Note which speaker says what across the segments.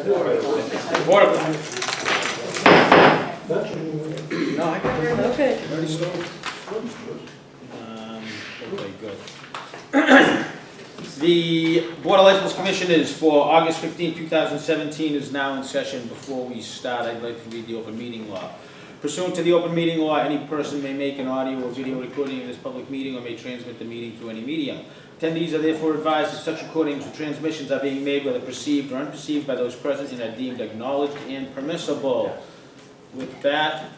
Speaker 1: Order.
Speaker 2: No, I got it.
Speaker 3: Okay.
Speaker 2: Already stole.
Speaker 1: Okay, good. The Board of License Commission is for August 15, 2017 is now in session. Before we start, I'd like to read the open meeting law. Pursuant to the open meeting law, any person may make an audio or video recording of this public meeting or may transmit the meeting through any medium. Attendees are therefore advised that such recordings or transmissions are being made whether perceived or unperceived by those present and are deemed acknowledged and permissible. With that,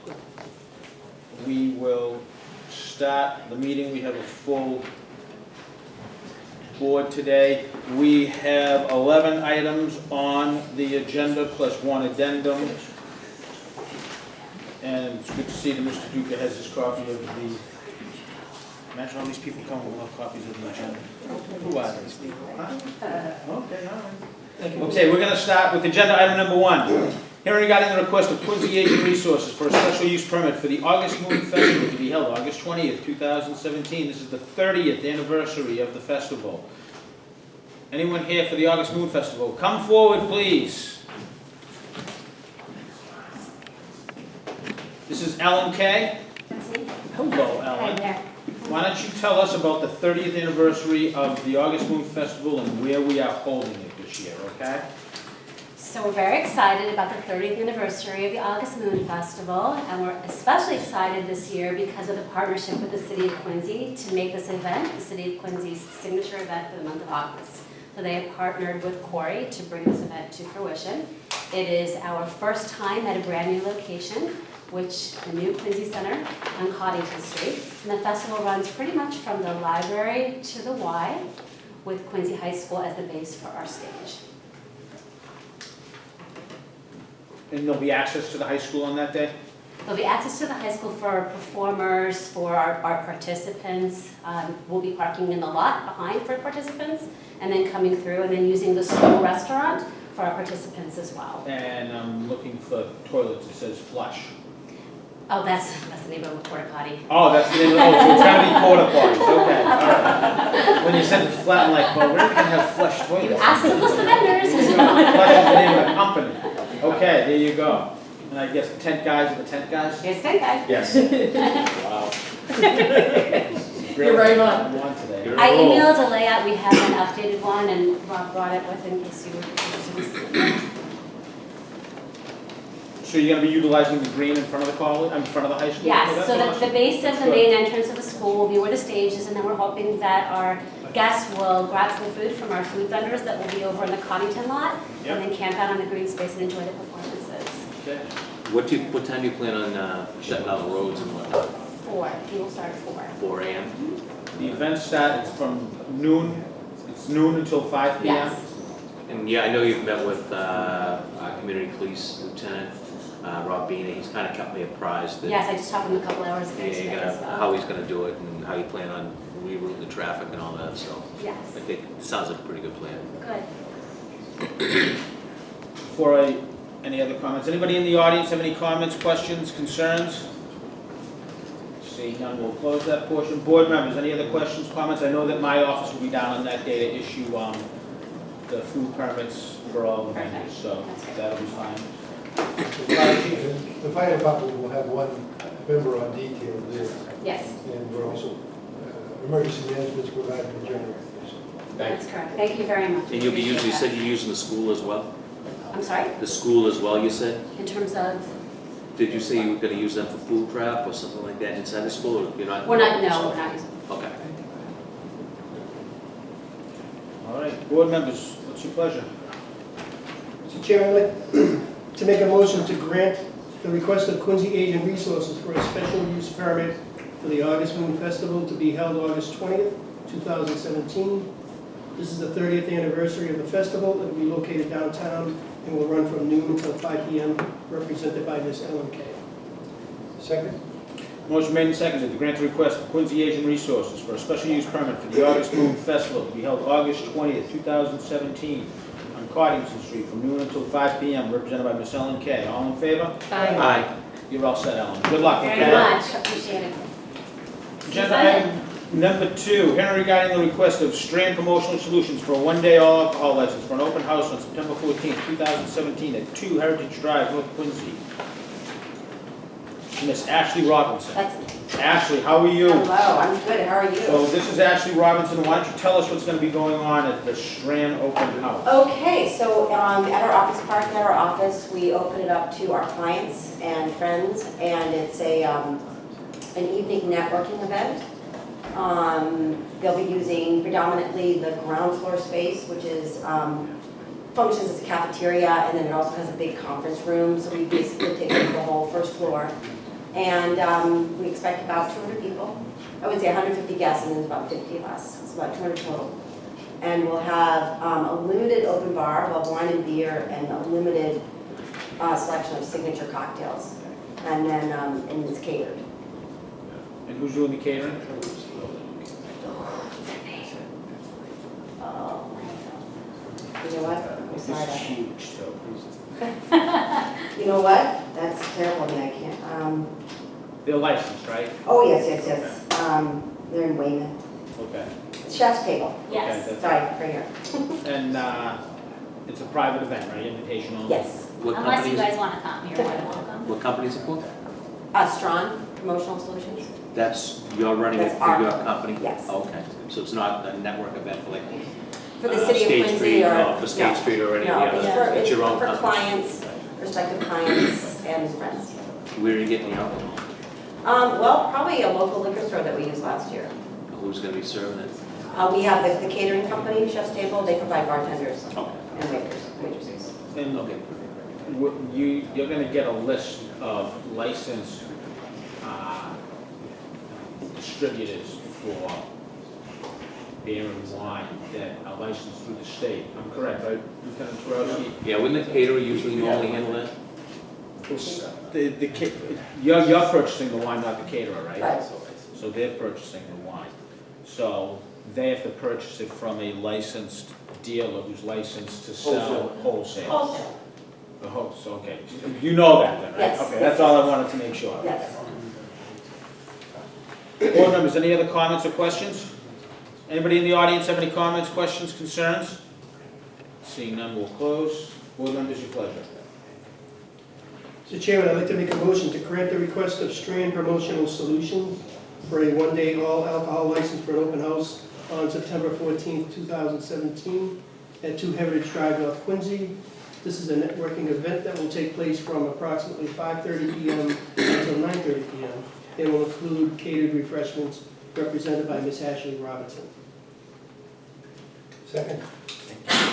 Speaker 1: we will start the meeting. We have a full board today. We have 11 items on the agenda plus one addendum. And it's good to see that Mr. Duca has his copy of the... Imagine all these people coming with copies of the agenda. Who are these people? Huh? Okay, all right. Okay, we're going to start with agenda item number 1. Hearing regarding the request of Quincy Aging Resources for a special use permit for the August Moon Festival to be held August 20th, 2017. This is the 30th anniversary of the festival. Anyone here for the August Moon Festival? Come forward, please. This is Ellen Kay. Hello, Ellen.
Speaker 4: Hi there.
Speaker 1: Why don't you tell us about the 30th anniversary of the August Moon Festival and where we are holding it this year, okay?
Speaker 4: So we're very excited about the 30th anniversary of the August Moon Festival, and we're especially excited this year because of the partnership with the City of Quincy to make this event the City of Quincy's signature event for the month of August. So they have partnered with Corey to bring this event to fruition. It is our first time at a brand new location, which the new Quincy Center on Coddington Street. And the festival runs pretty much from the library to the Y, with Quincy High School as the base for our stage.
Speaker 1: And there'll be access to the high school on that day?
Speaker 4: There'll be access to the high school for performers, for our participants. We'll be parking in the lot behind for participants, and then coming through and then using the school restaurant for our participants as well.
Speaker 1: And I'm looking for toilets. It says flush.
Speaker 4: Oh, that's the name of the porta potty.
Speaker 1: Oh, that's the name of the, so it's gonna be porta potties, okay, all right. When you said the flat, I'm like, well, where are we gonna have flush toilets?
Speaker 4: You asked to list the vendors.
Speaker 1: Flush is the name of the company. Okay, there you go. And I guess the tent guys are the tent guys?
Speaker 4: Here's ten guys.
Speaker 1: Yes. Wow.
Speaker 3: You're right on.
Speaker 1: Today.
Speaker 4: I emailed a layout. We have an updated one, and Rob brought it with in case you were.
Speaker 1: So you're gonna be utilizing the green in front of the college, in front of the high school?
Speaker 4: Yes, so
Speaker 1: That's
Speaker 4: the base of the
Speaker 1: Good.
Speaker 4: main entrance of the school will be where the stage is, and then we're hoping that our guests will grab some food from our food vendors that will be over in the Coddington lot,
Speaker 1: Yep.
Speaker 4: and then camp out on the green space and enjoy the performances.
Speaker 1: Okay.
Speaker 5: What time do you plan on shutting down the roads and whatnot?
Speaker 4: 4, we will start at 4.
Speaker 5: 4 a.m.?
Speaker 1: The event starts from noon, it's noon until 5 p.m.?
Speaker 4: Yes.
Speaker 5: And yeah, I know you've met with our community police lieutenant, Rob Beanie. He's kind of kept me apprised that
Speaker 4: Yes, I just talked to him a couple hours ago
Speaker 5: yeah,
Speaker 4: today as well.
Speaker 5: how he's going to do it and how you plan on rerouting the traffic and all that. So
Speaker 4: Yes,
Speaker 5: I think it sounds like a pretty good plan.
Speaker 4: good.
Speaker 1: Any other comments? Anybody in the audience have any comments, questions, concerns? Seeing none, we'll close that portion. Board members, any other questions, comments? I know that my office will be down on that day to issue the food permits for all the vendors, so
Speaker 4: That's great.
Speaker 1: that'll be fine.
Speaker 6: The fire department will have one member on detail there,
Speaker 4: Yes,
Speaker 6: and we're also, emergency management's providing the generators.
Speaker 4: that's correct. Thank you very much.
Speaker 5: And you'll be using, you
Speaker 4: Appreciate
Speaker 5: said you're using the school as well?
Speaker 4: that. I'm sorry,
Speaker 5: The school as well, you said?
Speaker 4: in terms of,
Speaker 5: Did you say you were going to use them for food prep or something like that inside the school? Or you're not?
Speaker 4: we're not using.
Speaker 5: Okay.
Speaker 1: All right, board members, what's your pleasure?
Speaker 3: Mr. Chair, I'd like to make a motion to grant the request of Quincy Aging Resources for a special use permit for the August Moon Festival to be held August 20th, 2017. This is the 30th anniversary of the festival. It will be located downtown and will run from noon until 5 p.m., represented by Ms. Ellen Kay.
Speaker 6: Second?
Speaker 1: Motion made and seconded to grant the request of Quincy Asian Resources for a special use permit for the August Moon Festival to be held August 20th, 2017 on Coddington Street from noon until 5 p.m., represented by Ms. Ellen Kay. All in favor?
Speaker 5: Aye.
Speaker 1: You're all set, Ellen. Good luck, okay?
Speaker 4: Very much, appreciate it.
Speaker 1: Agenda item Number 2, hearing regarding the request of Strand Promotional Solutions for a one-day all alcohol license for an open house on September 14, 2017 at 2 Heritage Drive, North Quincy. Miss Ashley Robinson.
Speaker 2: That's,
Speaker 1: Ashley, how are you?
Speaker 2: hello, I'm good, how are
Speaker 1: So
Speaker 2: you?
Speaker 1: this is Ashley Robinson. Why don't you tell us what's going to be going on at the Strand Open House?
Speaker 2: Okay, so at our office park, at our office, we open it up to our clients and friends, and it's an evening networking event. They'll be using predominantly the ground floor space, which is, functions as a cafeteria, and then it also has a big conference room, so we basically take over the whole first floor. And we expect about 200 people. I would say 150 guests, and there's about 50 of us, it's about 200 total. And we'll have a limited open bar, we'll have wine and beer, and a limited selection of signature cocktails. And then, and it's catered.
Speaker 1: And who's doing the catering?
Speaker 2: Oh, you know what? I'm
Speaker 1: This
Speaker 2: sorry.
Speaker 1: is huge, so.
Speaker 2: You know what? That's terrible, I mean, I can't,
Speaker 1: They're licensed, right?
Speaker 2: oh, yes. They're in Weymouth.
Speaker 1: Okay.
Speaker 2: Chef's table,
Speaker 4: Yes.
Speaker 1: Okay,
Speaker 2: sorry, right here.
Speaker 1: And it's a private event, right? Invitation only?
Speaker 2: Yes.
Speaker 5: What
Speaker 4: Unless
Speaker 5: company
Speaker 4: you
Speaker 5: is
Speaker 4: guys
Speaker 5: it?
Speaker 4: want to come, you're more than welcome.
Speaker 5: What company is it for?
Speaker 2: Strawn Promotional Solutions?
Speaker 5: That's, you're running it
Speaker 2: That's
Speaker 5: for
Speaker 2: our
Speaker 5: your
Speaker 2: company.
Speaker 5: company?
Speaker 2: Yes.
Speaker 5: Okay, so it's not a network event for like
Speaker 2: For the city of
Speaker 5: State
Speaker 2: Quincy
Speaker 5: Street,
Speaker 2: or?
Speaker 5: no, for State Street or any of the
Speaker 2: No,
Speaker 5: others?
Speaker 2: it's for,
Speaker 5: It's your own
Speaker 2: for
Speaker 5: company?
Speaker 2: clients, prospective clients and friends.
Speaker 5: Where are you getting the alcohol?
Speaker 2: Well, probably a local liquor store that we used last year.
Speaker 5: Who's gonna be serving it?
Speaker 2: We have the catering company, Chef's Table, they provide bartenders
Speaker 5: Okay.
Speaker 2: and waitresses.
Speaker 1: And
Speaker 5: Okay.
Speaker 1: you're gonna get a list of licensed distributors for beer and wine that are licensed through the state. I'm correct, right, Lieutenant Torowski?
Speaker 5: Yeah, wouldn't the caterer usually normally handle that?
Speaker 1: You're purchasing the wine, not the caterer, right?
Speaker 2: Right.
Speaker 1: So they're purchasing the wine. So they have to purchase it from a licensed dealer who's licensed to sell wholesale.
Speaker 2: Wholesale,
Speaker 1: The host, okay. You know that then, right?
Speaker 2: Yes.
Speaker 1: Okay, that's all I wanted to make sure.
Speaker 2: yes.
Speaker 1: Board members, any other comments or questions? Anybody in the audience have any comments, questions, concerns? Seeing none, we'll close. Board members, your pleasure.
Speaker 3: Mr. Chairman, I'd like to make a motion to grant the request of Strand Promotional Solutions for a one-day all alcohol license for an open house on September 14th, 2017 at 2 Heritage Drive, North Quincy. This is a networking event that will take place from approximately 5:30 p.m. until 9:30 p.m. It will include catered refreshments represented by Miss Ashley Robinson.
Speaker 6: Second.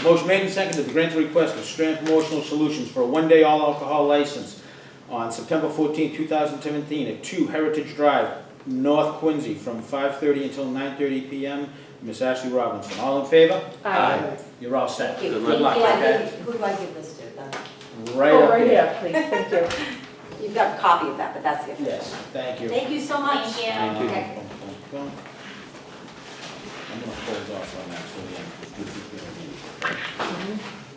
Speaker 1: Motion made and seconded to grant the request of Strand Promotional Solutions for a one-day all alcohol license on September 14th, 2017 at 2 Heritage Drive, North Quincy, from 5:30 until 9:30 p.m. Miss Ashley Robinson. All in favor?
Speaker 5: Aye.
Speaker 1: You're all set.
Speaker 2: Thank you.
Speaker 1: Good luck,
Speaker 2: Thank you.
Speaker 1: okay?
Speaker 2: Who do I give this to then?
Speaker 1: Right up here.
Speaker 2: please, thank you. You've got a copy of that, but that's the official.
Speaker 1: Yes, thank you.
Speaker 2: Thank you so much.
Speaker 4: Thank you.
Speaker 5: Thank you.
Speaker 2: Okay.
Speaker 1: I'm gonna hold off on that till the end.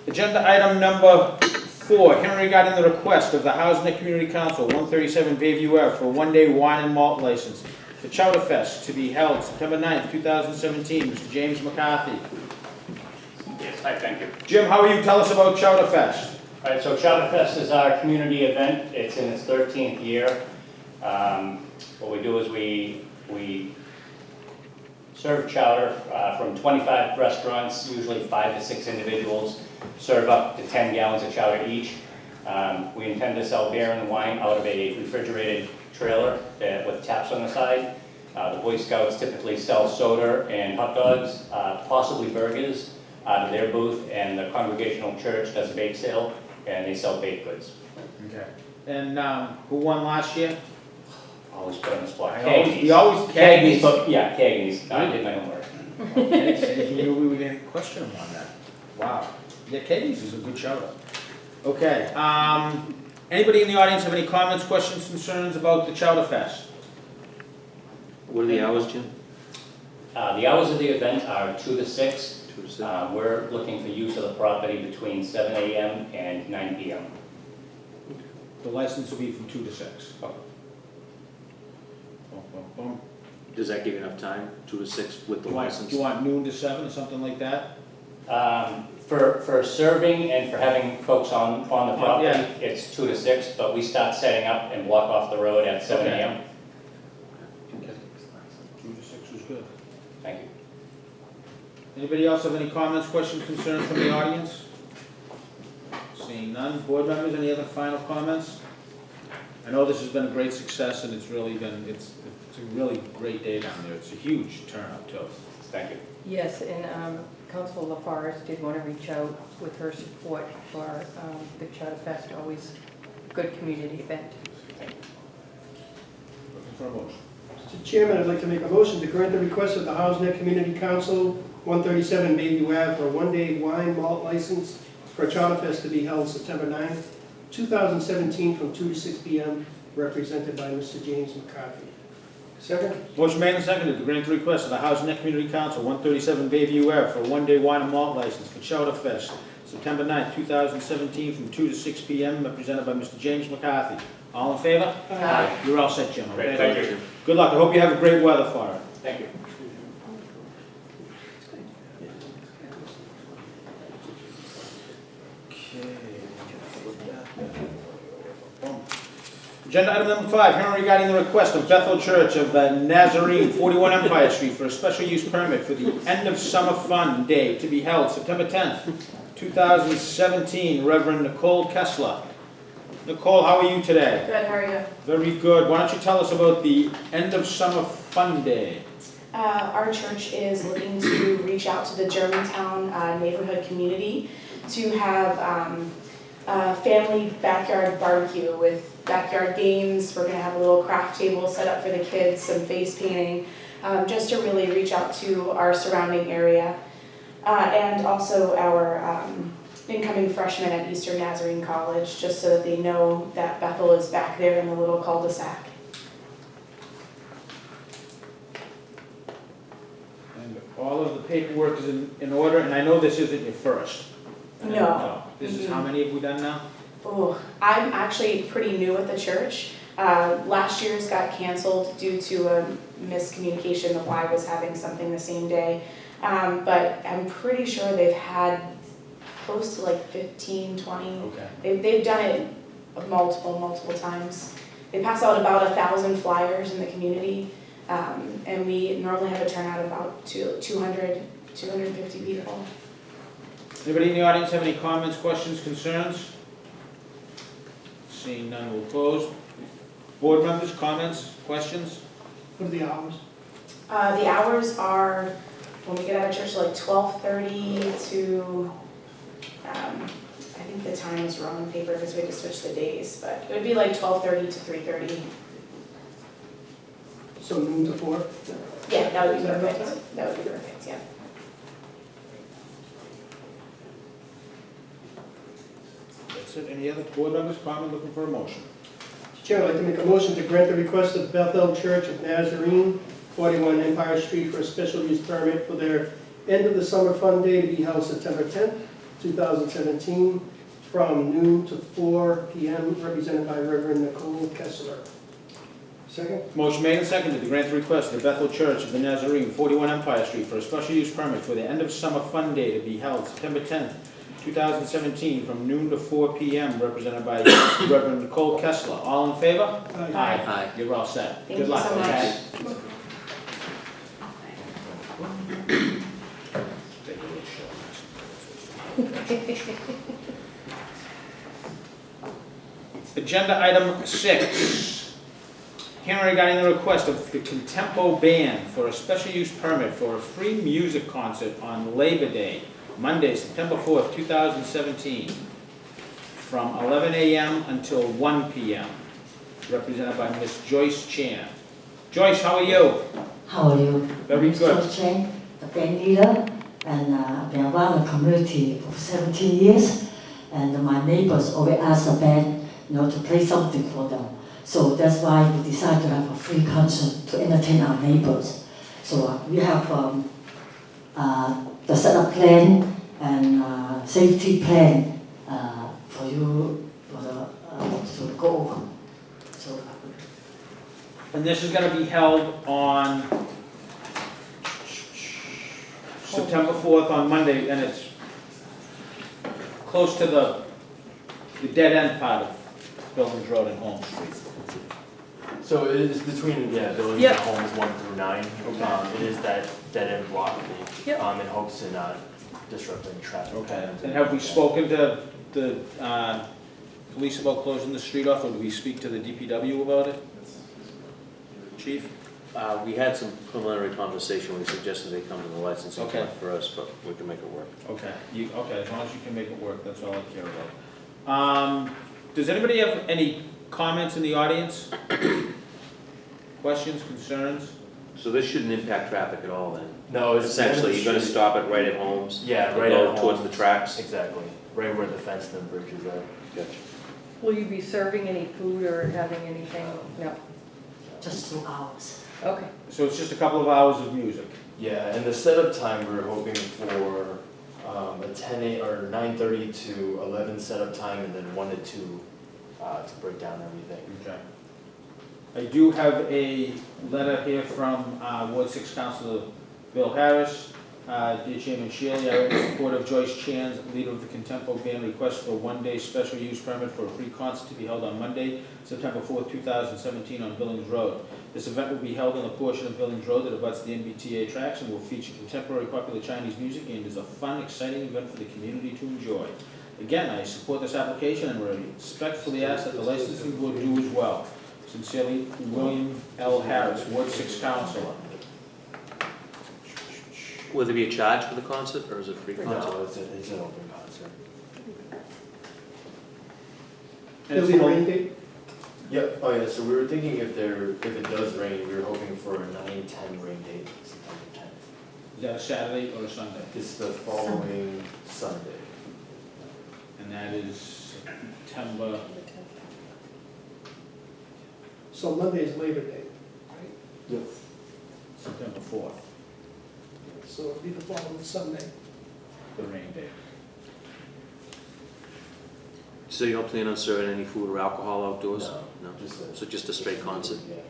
Speaker 1: Agenda item number 4, hearing regarding the request of the Housing and Community Council, 137 Bayview Ave, for a one-day wine and malt license for Chowder Fest to be held September 9th, 2017. Mr. James McCarthy.
Speaker 7: Yes, hi, thank you.
Speaker 1: Jim, how are you? Tell us about Chowder Fest.
Speaker 7: All right, so Chowder Fest is our community event. It's in its 13th year. What we do is we serve chowder from 25 restaurants, usually 5 to 6 individuals, serve up to 10 gallons of chowder each. We intend to sell beer and wine out of a refrigerated trailer with taps on the side. The Boy Scouts typically sell soda and hot dogs, possibly burgers, out of their booth, and the Congregational Church does a bake sale, and they sell baked goods.
Speaker 1: Okay. And who won last year?
Speaker 7: Always put on the spot.
Speaker 1: We always
Speaker 7: Cagney's, but yeah, Cagney's. I did my homework.
Speaker 1: Okay, you knew we were going to question him on that. Wow. Yeah, Katie's is a good show. Okay, anybody in the audience have any comments, questions, concerns about the Chowder Fest?
Speaker 5: What are the hours, Jim?
Speaker 7: The hours of the event are 2 to 6.
Speaker 5: 2 to 6?
Speaker 7: We're looking for use of the property between 7 a.m. and 9 p.m.
Speaker 1: The license will be from 2 to 6.
Speaker 7: Oh.
Speaker 1: Boom, boom, boom.
Speaker 5: Does that give you enough time, 2 to 6 with the
Speaker 1: Do
Speaker 5: license?
Speaker 1: you want noon to 7 or something like that?
Speaker 7: For serving and for having folks on the property,
Speaker 1: Yeah.
Speaker 7: it's 2 to 6, but we start setting up and block off the road at 7
Speaker 1: Okay.
Speaker 7: AM.
Speaker 1: 2 to 6 is good.
Speaker 7: Thank you.
Speaker 1: Anybody else have any comments, questions, concerns from the audience? Seeing none. Board members, any other final comments? I know this has been a great success, and it's really been, it's a really great day down there. It's a huge turnout, too.
Speaker 7: Thank you.
Speaker 8: Yes, and Councilor LaForest did want to reach out with her support for the Charter Fest, always a good community event.
Speaker 1: Looking for a motion.
Speaker 3: Mr. Chairman, I'd like to make a motion to grant the request of the Housing Net Community Council, 137 Bayview Ave, for a one-day wine malt license for a Charter Fest to be held September 9th, 2017, from 2 to 6 p.m., represented by Mr. James McCarthy.
Speaker 6: Second?
Speaker 1: Motion made and seconded to grant the request of the Housing Net Community Council, 137 Bayview Ave, for a one-day wine and malt license for Chowder Fest, September 9th, 2017, from 2 to 6 p.m., represented by Mr. James McCarthy. All in favor?
Speaker 7: Aye.
Speaker 1: You're all set, Jim.
Speaker 7: Great,
Speaker 1: Okay?
Speaker 7: thank you.
Speaker 1: Good luck. I hope you have a great weather for it.
Speaker 7: Thank you.
Speaker 1: Agenda item number 5, hearing regarding the request of Bethel Church of the Nazarene, 41 Empire Street, for a special use permit for the end of summer fun day to be held September 10th, 2017. Reverend Nicole Kessler. Nicole, how are you today?
Speaker 9: Good, how are you?
Speaker 1: Very good. Why don't you tell us about the end of summer fun day?
Speaker 9: Our church is looking to reach out to the Germantown neighborhood community to have a family backyard barbecue with backyard games. We're gonna have a little craft table set up for the kids, some face painting, just to really reach out to our surrounding area. And also our incoming freshmen at Eastern Nazarene College, just so that they know that Bethel is back there in the little cul-de-sac.
Speaker 1: And all of the paperwork is in order, and I know this isn't your first.
Speaker 9: No.
Speaker 1: This is, how many have we done now?
Speaker 9: Oh, I'm actually pretty new at the church. Last year's got canceled due to a miscommunication. The Y was having something the same day. But I'm pretty sure they've had close to like 15, 20.
Speaker 1: Okay.
Speaker 9: They've done it multiple times. They pass out about 1,000 flyers in the community. And we normally have a turnout of about 200, 250 people.
Speaker 1: Anybody in the audience have any comments, questions, concerns? Seeing none, we'll close. Board members, comments, questions?
Speaker 3: What are the hours?
Speaker 9: The hours are, when we get out of church, like 12:30 to, I think the time is wrong on paper because we had to switch the days, but it would be like 12:30 to 3:30.
Speaker 3: So noon to 4?
Speaker 9: Yeah, that would be
Speaker 3: Is that enough
Speaker 9: perfect. That would be perfect, yeah.
Speaker 1: That's it. Any other board members, comment, looking for a motion?
Speaker 3: Mr. Chairman, I'd like to make a motion to grant the request of Bethel Church of Nazarene, 41 Empire Street, for a special use permit for their end of the summer fun day to be held September 10th, 2017, from noon to 4 p.m., represented by Reverend Nicole Kessler.
Speaker 6: Second?
Speaker 1: Motion made and seconded to grant the request of the Bethel Church of the Nazarene, 41 Empire Street, for a special use permit for the end of summer fun day to be held September 10th, 2017, from noon to 4 p.m., represented by Reverend Nicole Kessler. All in favor?
Speaker 3: Aye.
Speaker 5: Aye.
Speaker 1: You're all set.
Speaker 9: Thank
Speaker 1: Good
Speaker 9: you
Speaker 1: luck,
Speaker 9: so much.
Speaker 1: okay? Take a little shot. Agenda item 6. Hearing regarding the request of the Contempo Band for a special use permit for a free music concert on Labor Day, Monday, September 4th, 2017, from 11 a.m. until 1 p.m., represented by Ms. Joyce Chan. Joyce, how are you?
Speaker 10: How are you?
Speaker 1: Very
Speaker 10: I'm
Speaker 1: good.
Speaker 10: George Chang, the band leader, and I've been around the community for 17 years. And my neighbors always ask the band, to play something for them. So that's why we decided to have a free concert to entertain our neighbors. So we have the setup plan and safety plan for you to go over. So
Speaker 1: And this is gonna be held on September 4th on Monday, and it's close to the dead end part of Billings Road and Holmes Street.
Speaker 11: So it is between, Billings
Speaker 8: Yep.
Speaker 11: and Homes 1 through 9. It is that dead end block.
Speaker 8: Yep.
Speaker 11: In hopes of not disrupting traffic.
Speaker 1: Okay,
Speaker 11: patterns.
Speaker 1: and have we spoken to the police about closing the street off, or do we speak to the DPW about it? Chief?
Speaker 5: We had some preliminary conversation, we suggested they come to the licensing
Speaker 1: Okay.
Speaker 5: point for us, but we can make it work.
Speaker 1: Okay, okay, as long as you can make it work, that's all I care about. Does anybody have any comments in the audience? Questions, concerns?
Speaker 5: So this shouldn't impact traffic at all then?
Speaker 11: No, it's
Speaker 5: Essentially, you're gonna stop it right at Holmes?
Speaker 11: Yeah,
Speaker 5: and
Speaker 11: right
Speaker 5: go
Speaker 11: at
Speaker 5: towards the
Speaker 11: Holmes.
Speaker 5: tracks?
Speaker 11: Exactly, right where the fence and the bridges are.
Speaker 5: Gotcha.
Speaker 8: Will you be serving any food or having anything? No.
Speaker 10: Just 2 hours.
Speaker 8: Okay.
Speaker 1: So it's just a couple of hours of music?
Speaker 11: Yeah, and the setup time, we're hoping for a 9:30 to 11 setup time, and then 1 to 2 to break down everything.
Speaker 1: Okay. I do have a letter here from Ward 6 Councilor Bill Harris. Dear Chairman Shealy, I write in support of Joyce Chan's, leader of the Contempo Band, request for a one-day special use permit for a free concert to be held on Monday, September 4th, 2017 on Billings Road. This event will be held on the portion of Billings Road that abuts the MBTA tracks and will feature contemporary popular Chinese music and is a fun, exciting event for the community to enjoy. Again, I support this application and respectfully ask that the licensing board do as well. Sincerely, William L. Harris, Ward 6 Councilor.
Speaker 5: Will there be a charge for the concert, or is it a free concert?
Speaker 11: No, it's an open concert.
Speaker 3: There'll be a rain date?
Speaker 11: Yep, oh yeah, so we were thinking if it does rain, we were hoping for a 9/10 rain date, September 10th.
Speaker 1: Is that a Saturday or a Sunday?
Speaker 11: It's the following Sunday.
Speaker 1: And that is September,
Speaker 3: So Monday is Labor Day, right?
Speaker 11: Yep.
Speaker 1: September 4th,
Speaker 3: So it'll be the following Sunday.
Speaker 1: the rain date.
Speaker 5: So you don't plan on serving any food or alcohol outdoors?
Speaker 11: No, just
Speaker 5: So just a straight concert?
Speaker 11: Yeah.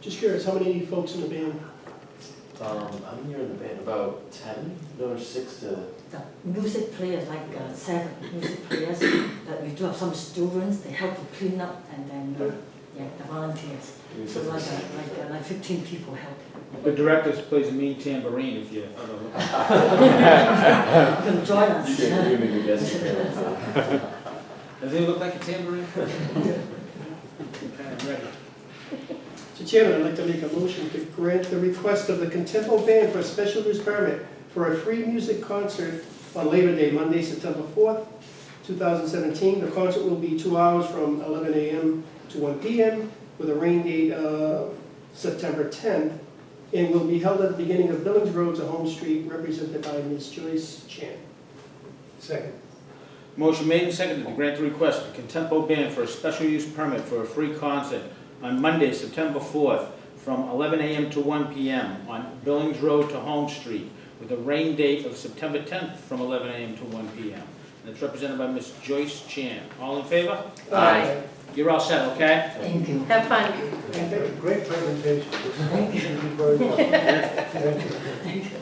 Speaker 3: Just curious, how many folks in the band?
Speaker 11: How many are in the band? About 10? No, 6 to...
Speaker 10: The music players, like 7 music players, but we do have some students, they help to clean up, and then, the volunteers. So like 15 people help.
Speaker 1: The director plays a mean tambourine if you ever look.
Speaker 10: You can join us.
Speaker 11: You can make a guest appearance.
Speaker 1: Does he look like a tambourine? Okay, I'm ready.
Speaker 3: Mr. Chairman, I'd like to make a motion to grant the request of the Contempo Band for a special use permit for a free music concert on Labor Day, Monday, September 4th, 2017. The concert will be 2 hours from 11 a.m. to 1 p.m. with a rain date of September 10th, and will be held at the beginning of Billings Road to Home Street, represented by Ms. Joyce Chan.
Speaker 6: Second.
Speaker 1: Motion made and seconded to grant the request of the Contempo Band for a special use permit for a free concert on Monday, September 4th, from 11 a.m. to 1 p.m. on Billings Road to Home Street, with a rain date of September 10th from 11 a.m. to 1 p.m. And it's represented by Ms. Joyce Chan. All in favor?
Speaker 8: Aye.
Speaker 1: You're all set, okay?
Speaker 10: Thank you.
Speaker 8: Have fun.
Speaker 6: Great presentation.
Speaker 10: Thank you.
Speaker 6: Thank you very much. Thank you.
Speaker 10: Thank you.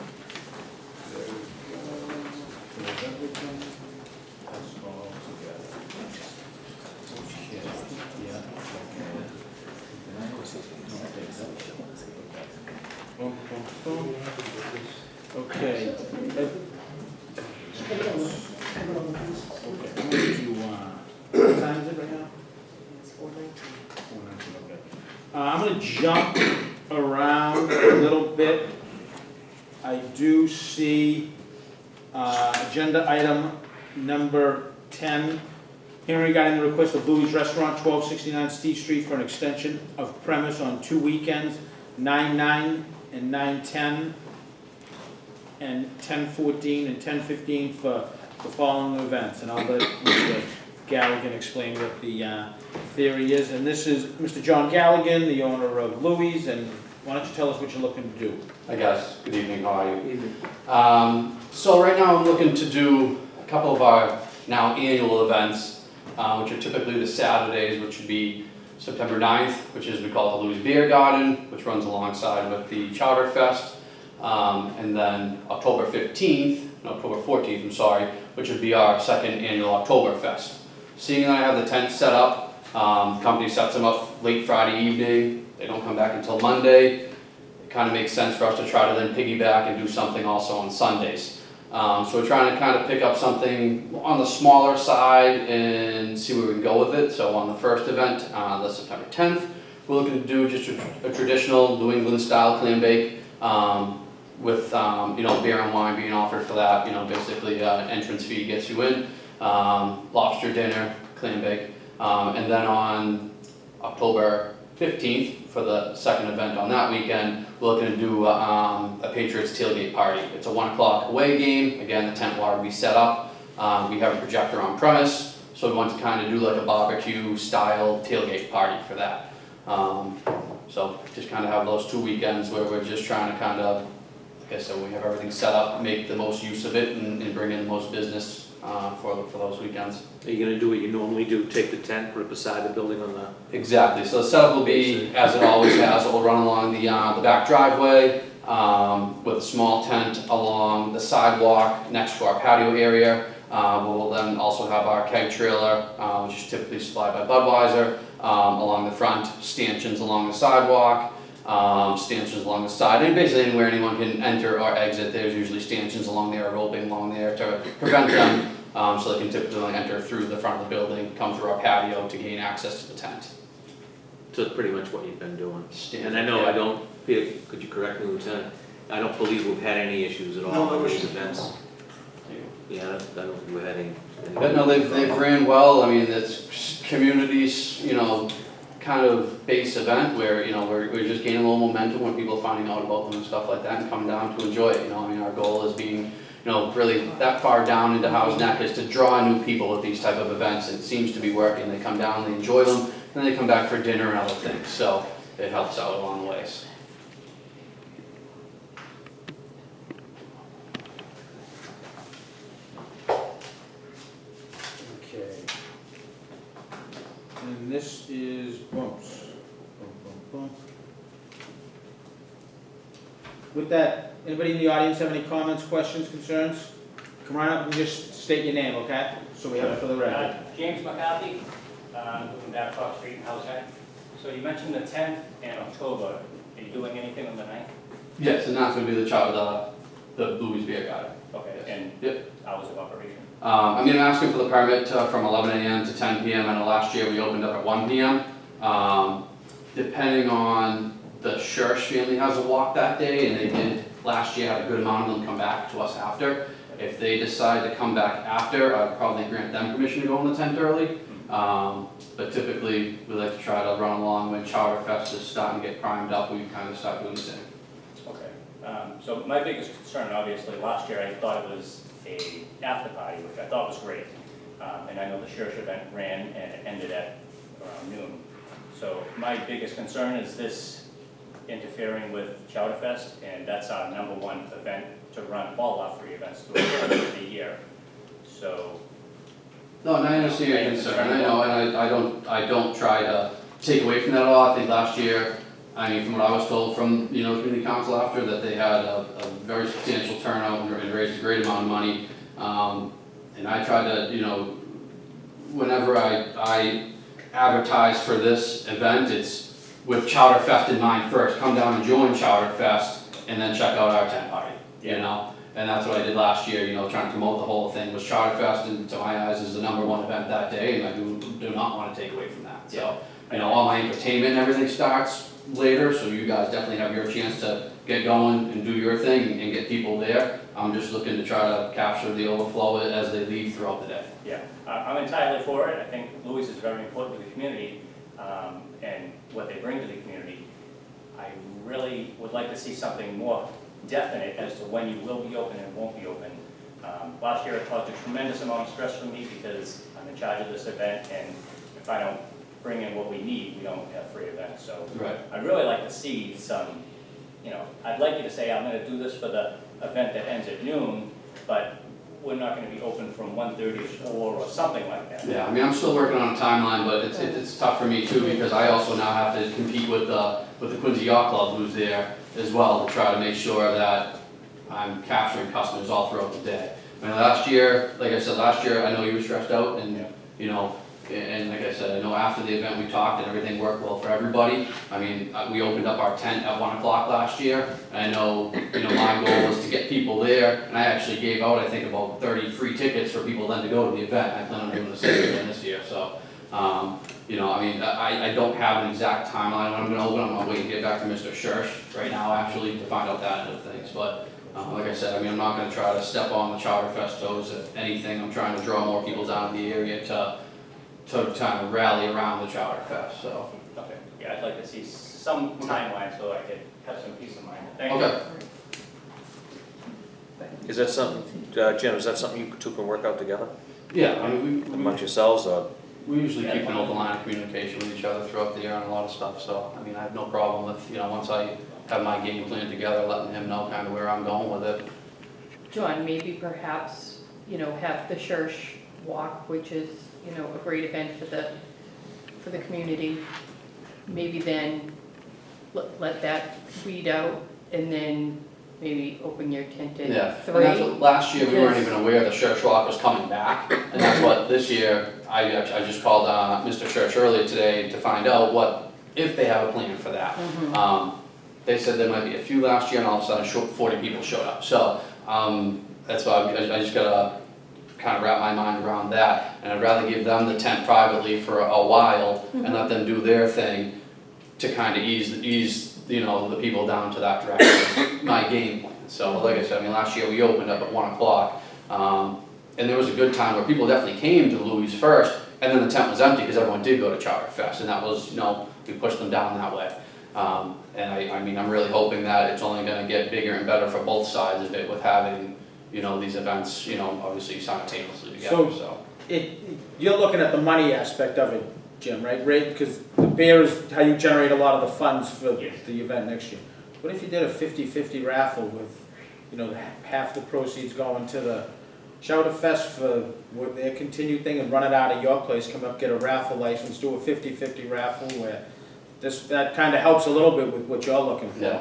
Speaker 1: Okay. What time is it right now?
Speaker 2: It's 4:19.
Speaker 1: Okay. I'm gonna jump around a little bit. I do see agenda item number 10, hearing regarding the request of Louis Restaurant, 1269 Steve Street, for an extension of premise on 2 weekends, 9/9 and 9/10, and 10/14 and 10/15 for the following events. And I'll let Mr. Galligan explain what the theory is. And this is Mr. John Galligan, the owner of Louis, and why don't you tell us what you're looking to do?
Speaker 12: I guess. Good evening, how are you? So right now I'm looking to do a couple of our now annual events, which are typically the Saturdays, which would be September 9th, which is we call it the Louis Beer Garden, which runs alongside with the Chowder Fest. And then October 14th, I'm sorry, which would be our second annual Oktoberfest. Seeing that I have the tent set up, the company sets them up late Friday evening, they don't come back until Monday. It kind of makes sense for us to try to then piggyback and do something also on Sundays. So we're trying to kind of pick up something on the smaller side and see where we can go with it. So on the first event, the September 10th, we're looking to do just a traditional New England style clam bake with beer and wine being offered for that. Basically entrance fee gets you in, lobster dinner, clam bake, and then on October 15th for the second event on that weekend, we're looking to do a Patriots tailgate party. It's a 1 o'clock away game. Again, the tent will already be set up. We have a projector on premise, so we want to kind of do like a barbecue style tailgate party for that. So just kind of have those 2 weekends where we're just trying to kind of, like I said, we have everything set up, make the most use of it and bring in the most business for those weekends.
Speaker 5: Are you gonna do what you normally do, take the tent, put it beside the building on the?
Speaker 12: Exactly, so the setup will be, as it always has, it will run along the back driveway with a small tent along the sidewalk next to our patio area. We'll then also have our keg trailer, which is typically supplied by Budweiser, along the front, stanchions along the sidewalk, stanchions along the side, and basically anywhere anyone can enter or exit, there's usually stanchions along there, roping along there to prevent them, so they can typically only enter through the front of the building, come through our patio to gain access to the tent.
Speaker 5: So it's pretty much what you've been doing.
Speaker 12: Standard,
Speaker 5: And I know
Speaker 12: yeah.
Speaker 5: I don't, could you correct me, Lieutenant? I don't believe we've had any issues at all
Speaker 3: No
Speaker 5: on these
Speaker 3: issues.
Speaker 5: events. Yeah, I don't think we've had any.
Speaker 12: But no, they've ran well. I mean, it's communities, kind of base event where, we're just gaining a little momentum when people are finding out about them and stuff like that and coming down to enjoy it. I mean, our goal is being, really that far down into Howe's Neck is to draw new people with these type of events. It seems to be working. They come down, they enjoy them, and then they come back for dinner and other things. So it helps out along the ways.
Speaker 1: Okay. And this is bumps. Bump, bump, bump. With that, anybody in the audience have any comments, questions, concerns? Come right up and just state your name, okay? So we have it for the record.
Speaker 7: James McCarthy, looking back Fox Street in Howe's Neck. So you mentioned the 10th and October. Are you doing anything on the 9th?
Speaker 12: Yes, and that's going to be the Louis Beer Garden.
Speaker 7: Okay, and
Speaker 12: Yep.
Speaker 7: hours of operation?
Speaker 12: I'm going to ask him for the permit from 11 a.m. to 10 p.m. I know last year we opened up at 1 p.m. Depending on the Schurch family has a walk that day, and they did last year have a good amount of them come back to us after. If they decide to come back after, I'd probably grant them permission to go in the tent early. But typically, we like to try to run along when Chowder Fest is starting to get primed up, we kind of start doing the same.
Speaker 7: Okay, so my biggest concern, obviously, last year I thought it was a after party, which I thought was great. And I know the Schurch event ran and it ended at around noon. So my biggest concern is this interfering with Chowder Fest, and that's our #1 event to run all our free events throughout the year. So.
Speaker 12: No, and I understand your concern, I know, and I don't try to take away from that at all. I think last year, from what I was told from, the community council after, that they had a very substantial turnout and raised a great amount of money. And I tried to, whenever I advertise for this event, it's with Chowder Fest in mind first. Come down and join Chowder Fest and then check out our tent party, And that's what I did last year, trying to promote the whole thing was Chowder Fest, and to my eyes is the #1 event that day, and I do not want to take away from that. So, all my entertainment and everything starts later, so you guys definitely have your chance to get going and do your thing and get people there. I'm just looking to try to capture the overflow as they leave throughout the day.
Speaker 7: Yeah, I'm entirely for it. I think Louis is very important to the community, and what they bring to the community. I really would like to see something more definite as to when you will be open and won't be open. Last year it caused a tremendous amount of stress for me because I'm in charge of this event, and if I don't bring in what we need, we don't have free events. So
Speaker 12: Right.
Speaker 7: I'd really like to see some, I'd like you to say, I'm gonna do this for the event that ends at noon, but we're not gonna be open from 1:30 to 4 or something like that.
Speaker 12: Yeah, I mean, I'm still working on a timeline, but it's tough for me too, because I also now have to compete with the Quincy Yacht Club who's there as well, to try to make sure that I'm capturing customers all throughout the day. I mean, last year, like I said, I know you were stressed out and, you know, and like I said, I know after the event we talked and everything worked well for everybody. I mean, we opened up our tent at 1 o'clock last year, and I know, you know, my goal was to get people there, and I actually gave out, I think, about 30 free tickets for people then to go to the event. I plan on doing the same again this year, so, you know, I mean, I don't have an exact timeline when I'm gonna open. I'm gonna wait to get back to Mr. Schurch right now, actually, to find out that end of things, but, like I said, I mean, I'm not gonna try to step on the Chowder Fest toes. If anything, I'm trying to draw more people down to the area to kind of rally around the Chowder Fest, so.
Speaker 7: Okay, yeah, I'd like to see some timeline so I could have some peace of mind. Thank you.
Speaker 12: Okay.
Speaker 5: Is that something, Jim, is that something you two can work out together
Speaker 12: Yeah, I mean,
Speaker 5: amongst yourselves, or?
Speaker 12: we usually keep an open line of communication with each other throughout the year on a lot of stuff, so, I mean, I have no problem with, you know, once I have my game plan together, letting him know kind of where I'm going with it.
Speaker 8: John, maybe perhaps, you know, have the Church Walk, which is, you know, a great event for the community. Maybe then let that weed out and then maybe open your tent
Speaker 12: Yeah,
Speaker 8: at
Speaker 12: and that's
Speaker 8: 3.
Speaker 12: what, last year, we weren't
Speaker 8: because-
Speaker 12: even aware the Church Walk was coming back, and that's what, this year, I just called, Mr. Church earlier today to find out if they have a plan for that.
Speaker 8: Mhm.
Speaker 12: They said there might be a few last year, and all of a sudden, 40 people showed up, so, that's why I just gotta kind of wrap my mind around that, and I'd rather give them the tent privately for a while, and let them do their thing to kind of ease, you know, the people down to that direction, my game plan. So, like I said, I mean, last year we opened up at 1 o'clock, and there was a good time where people definitely came to Louis first, and then the tent was empty because everyone did go to Chowder Fest, and that was, you know, we pushed them down that way. And I mean, I'm really hoping that it's only gonna get bigger and better for both sides of it with having, you know, these events, you know, obviously simultaneously together, so.
Speaker 1: You're looking at the money aspect of it, Jim, right? Because the beer is how you generate a lot of the funds for
Speaker 7: Yes.
Speaker 1: the event next year. What if you did a 50-50 raffle with, you know, half the proceeds going to the Chowder Fest for their continued thing, and run it out of your place, come up, get a raffle license, do a 50-50 raffle where that kind of helps a little bit with what you're looking for.
Speaker 12: Yeah.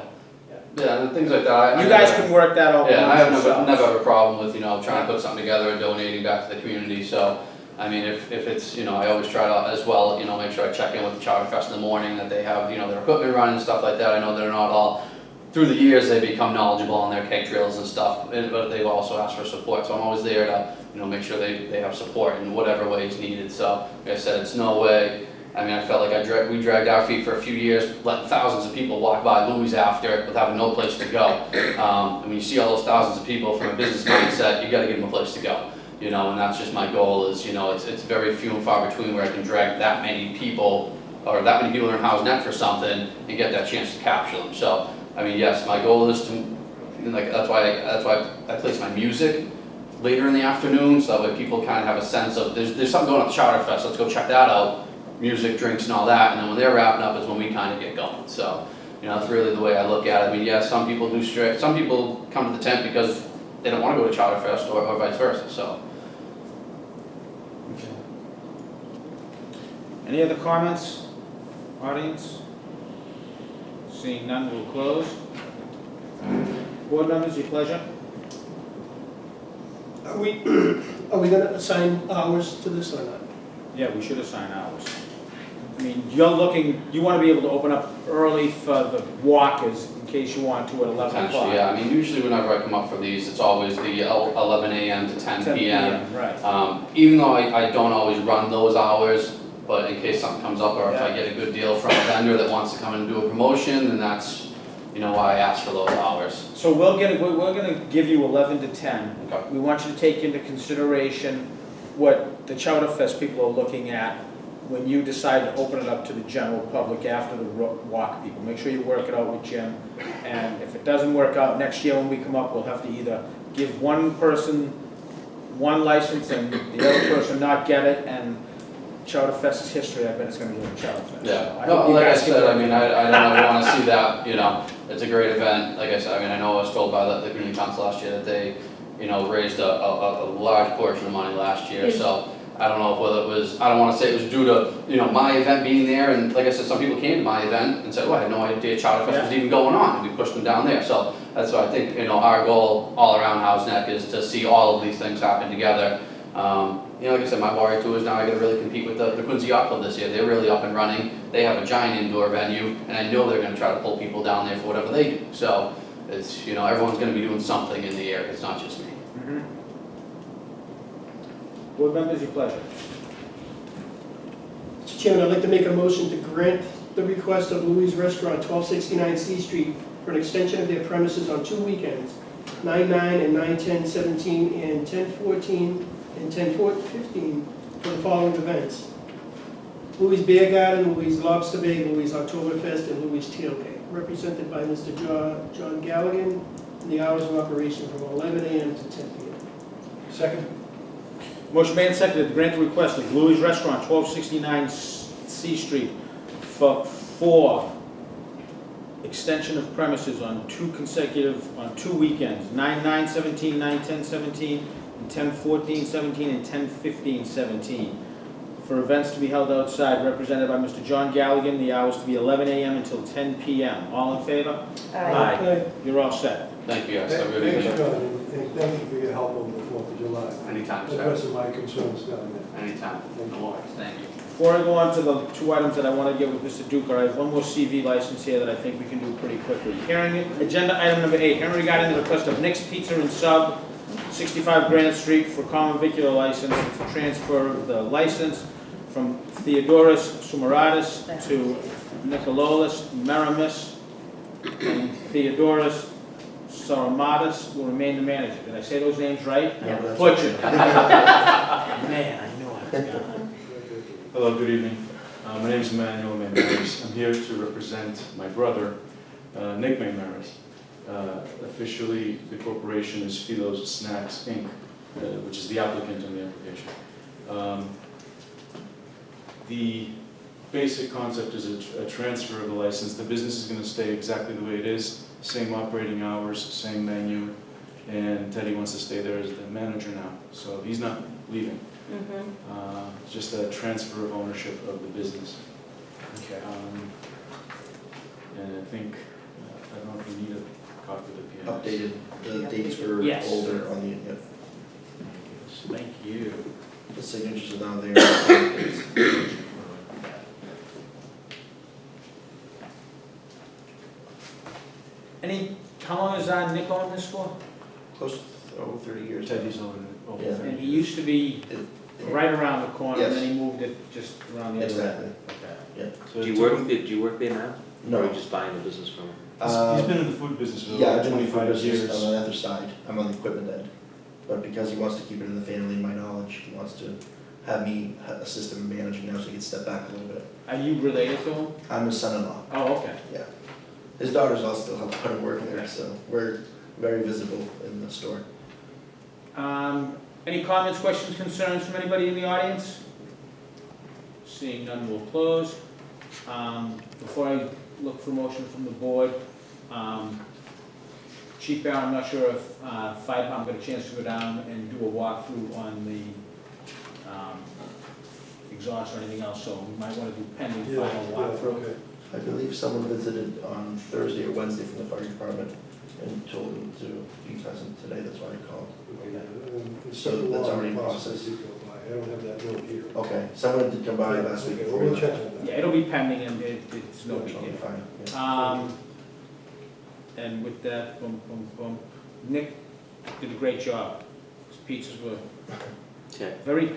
Speaker 12: Yeah, and things like that.
Speaker 1: You guys can work that out.
Speaker 12: Yeah, I have
Speaker 1: yourselves.
Speaker 12: never have a problem with, you know, trying to put something together and donating back to the community, so, I mean, if it's, you know, I always try to, as well, you know, make sure I check in with the Chowder Fest in the morning, that they have, you know, their equipment running and stuff like that. I know they're not all, through the years, they become knowledgeable on their cake trails and stuff, but they've also asked for support, so I'm always there to, you know, make sure they have support in whatever way is needed, so, like I said, it's no way. I mean, I felt like we dragged our feet for a few years, letting thousands of people walk by Louis after with having no place to go. I mean, you see all those thousands of people from a business mindset, you gotta give them a place to go. You know, and that's just my goal is, you know, it's very few and far between where I can drag that many people, or that many people in House Net for something and get that chance to capture them. So, I mean, yes, my goal is to, like, that's why I place my music later in the afternoon, so that way people kind of have a sense of, there's something going on at the Chowder Fest, let's go check that out. Music, drinks, and all that, and then when they're wrapping up is when we kind of get going. So, you know, that's really the way I look at it. I mean, yes, some people some people come to the tent because they don't want to go to Chowder Fest or vice versa, so.
Speaker 1: Any other comments, audience? Seeing none, we'll close. Board members, your pleasure.
Speaker 3: Are we gonna assign hours to this or not?
Speaker 1: Yeah, we should assign hours. I mean, you want to be able to open up early for the walkers in case you want to at 11 o'clock.
Speaker 12: Potentially, yeah. I mean, usually whenever I come up for these, it's always the 11 a.m. to 10 p.m.
Speaker 1: Right.
Speaker 12: Even though I don't always run those hours, but in case something comes up or if I get a good deal from a vendor that wants to come in and do a promotion, then that's, you know, why I ask for those hours.
Speaker 1: So we're gonna give you 11 to 10.
Speaker 12: Okay.
Speaker 1: We want you to take into consideration what the Chowder Fest people are looking at when you decide to open it up to the general public after the walk people. Make sure you work it out with Jim, and if it doesn't work out, next year when we come up, we'll have to either give one person one license and the other person not get it, and Chowder Fest's history, I bet it's gonna be like Chowder Fest. So
Speaker 12: Yeah,
Speaker 1: I
Speaker 12: no,
Speaker 1: hope you
Speaker 12: like I
Speaker 1: guys can
Speaker 12: said,
Speaker 1: work
Speaker 12: I mean,
Speaker 1: it
Speaker 12: I don't ever wanna see that, you know, it's a great event, like I said, I mean, I know I was told by the community council last year that they raised a large portion of money last year, so I don't know whether it was, I don't wanna say it was due to, my event being there, and like I said, some people came to my event and said, well, I had no idea Chowder Fest was even going on, and we pushed them down there, so that's why I think, our goal all around Howe's Neck is to see all of these things happen together. Like I said, my worry too is now I gotta really compete with the Quincy Yacht Club this year. They're really up and running. They have a giant indoor venue, and I know they're gonna try to pull people down there for whatever they do. So it's, everyone's gonna be doing something in the area. It's not just me.
Speaker 1: Board members, your pleasure.
Speaker 3: Mr. Chairman, I'd like to make a motion to grant the request of Louis Restaurant, 1269 C Street, for an extension of their premises on 2 weekends, 9/9 and 9/10/17, and 10/14 and 10/15 for the following events: Louis Beer Garden, Louis Lobster Bay, Louis Oktoberfest, and Louis Tailgate, represented by Mr. John Galligan, and the hours of operation from 11 a.m. to 10 p.m.
Speaker 6: Second?
Speaker 1: Motion made and seconded to grant the request of Louis Restaurant, 1269 C Street, for extension of premises on 2 weekends, 9/9/17, 9/10/17, and 10/14/17, and 10/15/17, for events to be held outside, represented by Mr. John Galligan, the hours to be 11 a.m. until 10 p.m. All in favor?
Speaker 3: Aye.
Speaker 1: You're all set.
Speaker 12: Thank you, guys. I really
Speaker 6: Thanks,
Speaker 12: appreciate it.
Speaker 6: John, and thank you for your help over the 4th of July.
Speaker 12: Anytime, sir.
Speaker 6: Addressing my concerns down there.
Speaker 12: Anytime. No worries. Thank you.
Speaker 1: Before I go on to the 2 items that I want to get with Mr. Duker, I have one more CV license here that I think we can do pretty quickly. Agenda item number 8, hearing regarding the request of Nick's Pizza and Sub, 65 Granite Street, for common vicular license. It's a transfer of the license from Theodoros Sumaratis to Nikololas Meramis, and Theodoros Saramatis will remain the manager. Did I say those names right?
Speaker 13: Yeah, that's
Speaker 1: Butchered. Man, I knew I was gonna.
Speaker 14: Hello, good evening. My name is Emmanuel Maymaris. I'm here to represent my brother, Nick Maymaris. Officially, the corporation is Philo's Snacks, Inc., which is the applicant on the application. The basic concept is a transfer of the license. The business is going to stay exactly the way it is, same operating hours, same menu, and Teddy wants to stay there as the manager now, so he's not leaving. Just a transfer of ownership of the business.
Speaker 1: Okay.
Speaker 14: And I think, I don't know if you need a copy of the PNS.
Speaker 13: Updated, the dates were
Speaker 1: Yes.
Speaker 13: older on the,
Speaker 1: Thank you.
Speaker 13: the signatures are now there.
Speaker 1: How long has Nick owned this for?
Speaker 13: Close to over 30 years.
Speaker 14: Teddy's over
Speaker 13: Yeah.
Speaker 14: 30.
Speaker 1: And he used to be right around the corner, and
Speaker 13: Yes.
Speaker 1: then he moved it just around the other
Speaker 13: Exactly.
Speaker 1: end. Okay.
Speaker 14: So
Speaker 5: Do
Speaker 14: it
Speaker 5: you work,
Speaker 14: took-
Speaker 5: do you work there now?
Speaker 13: No.
Speaker 5: Or are you just buying the business from him?
Speaker 14: He's been in the food business for
Speaker 13: Yeah, I've
Speaker 14: over
Speaker 13: been in the
Speaker 14: 25
Speaker 13: business
Speaker 14: years.
Speaker 13: on the other side. I'm on the equipment end. But because he wants to keep it in the family, my knowledge, he wants to have me assist him in managing now so he can step back a little bit.
Speaker 1: Are you related to him?
Speaker 13: I'm his son-in-law.
Speaker 1: Oh, okay.
Speaker 13: Yeah. His daughters all still have fun work there, so we're very visible in the store.
Speaker 1: Any comments, questions, concerns from anybody in the audience? Seeing none, we'll close. Before I look for motion from the board, Chief Barron, I'm not sure if Fire Department got a chance to go down and do a walkthrough on the exhaust or anything else, so we might want to do pending final walkthrough.
Speaker 6: Okay.
Speaker 13: I believe someone visited on Thursday or Wednesday from the fire department and told him to be present today, that's why I called. So that's already in process.
Speaker 6: I don't have that note here.
Speaker 13: Okay, someone did come by last week
Speaker 6: Okay,
Speaker 13: before.
Speaker 6: we'll
Speaker 13: we
Speaker 6: check
Speaker 13: left.
Speaker 6: on that.
Speaker 1: Yeah, it'll be pending and it's no big
Speaker 13: Totally
Speaker 1: deal.
Speaker 13: fine, yeah.
Speaker 1: And with that, boom, boom, boom, Nick did a great job. His pizzas were
Speaker 5: Ted.
Speaker 1: very